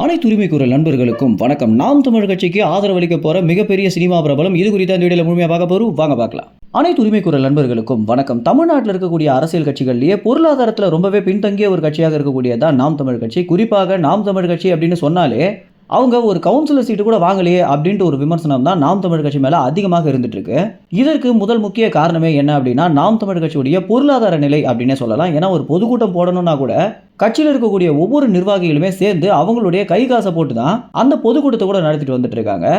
அனைத்து உரிமை குரல் நண்பர்களுக்கும் வணக்கம். நாம் தமிழ் கட்சிக்கு ஆதரவளிக்க போற மிகப்பெரிய சினிமா பிரபலம் இது குறித்த இந்த வீடியோல முழுமையாக பார்க்க போறோம். வாங்க பார்க்கலாம். அனைத்து உரிமை குரல் நண்பர்களுக்கும் வணக்கம். தமிழ்நாட்டில் இருக்கக்கூடிய அரசியல் கட்சிகள்லயே பொருளாதாரத்தில் ரொம்பவே பின்தங்கிய ஒரு கட்சியாக இருக்கக்கூடியதான் நாம் தமிழ் கட்சி. குறிப்பாக நாம் தமிழ் கட்சி அப்படின்னு சொன்னாலே அவங்க ஒரு கவுன்சிலர் சீட்டு கூட வாங்கலையே அப்படின்ட்டு ஒரு விமர்சனம் தான் நாம் தமிழ் கட்சி மேல அதிகமாக இருந்துட்டு இருக்கு. இதற்கு முதல் முக்கிய காரணமே என்ன அப்படின்னா நாம் தமிழ் கட்சியுடைய பொருளாதார நிலை அப்படின்னே சொல்லலாம். ஏன்னா ஒரு பொதுக்கூட்டம் போடணும்னா கூட கட்சியில் இருக்கக்கூடிய ஒவ்வொரு நிர்வாகிகளுமே சேர்ந்து அவங்களுடைய கை காசை போட்டு தான் அந்த பொதுக்கூட்டத்தை கூட நடத்திட்டு வந்துட்டு இருக்காங்க.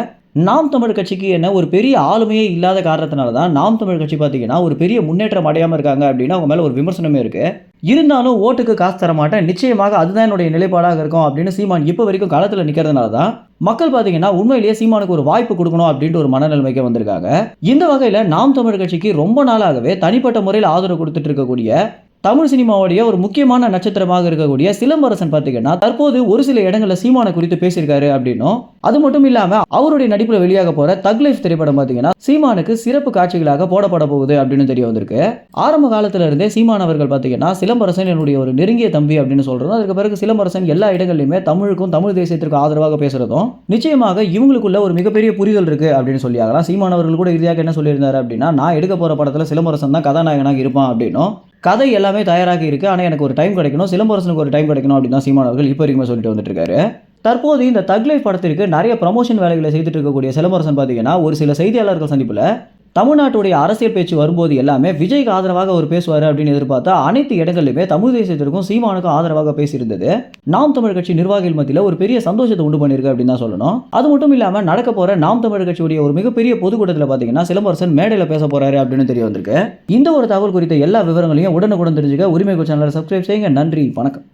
நாம் தமிழ் கட்சிக்கு என்ன ஒரு பெரிய ஆளுமையே இல்லாத காரணத்தினால தான் நாம் தமிழ் கட்சி பார்த்தீங்கன்னா ஒரு பெரிய முன்னேற்றம் அடையாமல் இருக்காங்க அப்படின்னு அவங்க மேலே ஒரு விமர்சனமே இருக்கு. இருந்தாலும் ஓட்டுக்கு காசு தர மாட்டேன், நிச்சயமாக அதுதான் என்னுடைய நிலைப்பாடாக இருக்கும் அப்படின்னு சீமான் இப்போ வரைக்கும் களத்தில் நிற்கிறதுனால தான் மக்கள் பார்த்தீங்கன்னா உண்மையிலேயே சீமானுக்கு ஒரு வாய்ப்பு கொடுக்கணும் அப்படின்ட்டு ஒரு மனநிலைமைக்கு வந்திருக்காங்க. இந்த வகையில் நாம் தமிழ் கட்சிக்கு ரொம்ப நாளாகவே தனிப்பட்ட முறையில் ஆதரவு கொடுத்துட்டு இருக்கக்கூடிய தமிழ் சினிமாவுடைய ஒரு முக்கியமான நட்சத்திரமாக இருக்கக்கூடிய சிலம்பரசன் பார்த்தீங்கன்னா தற்போது ஒரு சில இடங்களில் சீமானை குறித்து பேசியிருக்காரு அப்படின்னும், அது மட்டும் இல்லாம அவருடைய நடிப்பில் வெளியாக போற தக் லைஃப் திரைப்படம் பார்த்தீங்கன்னா சீமானுக்கு சிறப்பு காட்சிகளாக போடப்பட போகுது அப்படின்னு தெரிய வந்திருக்கு. ஆரம்ப காலத்துல இருந்தே சீமான் அவர்கள் பார்த்தீங்கன்னா சிலம்பரசன் என்னுடைய ஒரு நெருங்கிய தம்பி அப்படின்னு சொல்றதும், அதுக்கு பிறகு சிலம்பரசன் எல்லா இடங்களிலுமே தமிழுக்கும் தமிழ் தேசியத்திற்கு ஆதரவாக பேசுறதும் நிச்சயமாக இவங்களுக்குள்ள ஒரு மிகப்பெரிய புரிதல் இருக்கு அப்படின்னு சொல்லி ஆகலாம். சீமான் அவர்கள் கூட இறுதியாக என்ன சொல்லியிருந்தாரு அப்படின்னா, நான் எடுக்க போற படத்துல சிலம்பரசன் தான் கதாநாயகனாக இருப்பான் அப்படின்னும், கதை எல்லாமே தயாராக இருக்குது, ஆனால் எனக்கு ஒரு டைம் கிடைக்கணும், சிலம்பரசனுக்கு ஒரு டைம் கிடைக்கணும் அப்படின்னு தான் சீமான் அவர்கள் இப்போ வரைக்கும் சொல்லிட்டு வந்துட்டு இருக்காரு. தற்போது இந்த தக் லைஃப் படத்திற்கு நிறைய ப்ரமோஷன் வேலைகளை செய்துட்டு இருக்கக்கூடிய சிலம்பரசன் பார்த்தீங்கன்னா ஒரு சில செய்தியாளர்கள் சந்திப்பில் தமிழ்நாட்டுடைய அரசியல் பேச்சு வரும்போது எல்லாமே விஜய்க்கு ஆதரவாக அவர் பேசுவார் அப்படின்னு எதிர்பார்த்தா அனைத்து இடங்களிலுமே தமிழ் தேசியத்திற்கும் சீமானுக்கும் ஆதரவாக பேசியிருந்தது நாம் தமிழ் கட்சி நிர்வாகிகள் மத்தியில் ஒரு பெரிய சந்தோஷத்தை உண்டு பண்ணியிருக்கு அப்படின்னு தான் சொல்லணும். அது மட்டும் இல்லாமல் நடக்க போற நாம் தமிழ் கட்சியுடைய ஒரு மிகப்பெரிய பொதுக்கூட்டத்தில் பார்த்தீங்கன்னா சிலம்பரசன் மேடையில் பேச போறாரு அப்படின்னு தெரிய வந்திருக்கு. இந்த ஒரு தகவல் குறித்த எல்லா விவரங்களையும் உடனுக்குடன் தெரிஞ்சுக்க உரிமை சேனலை சப்ஸ்கிரைப் செய்யுங்க. நன்றி, வணக்கம்.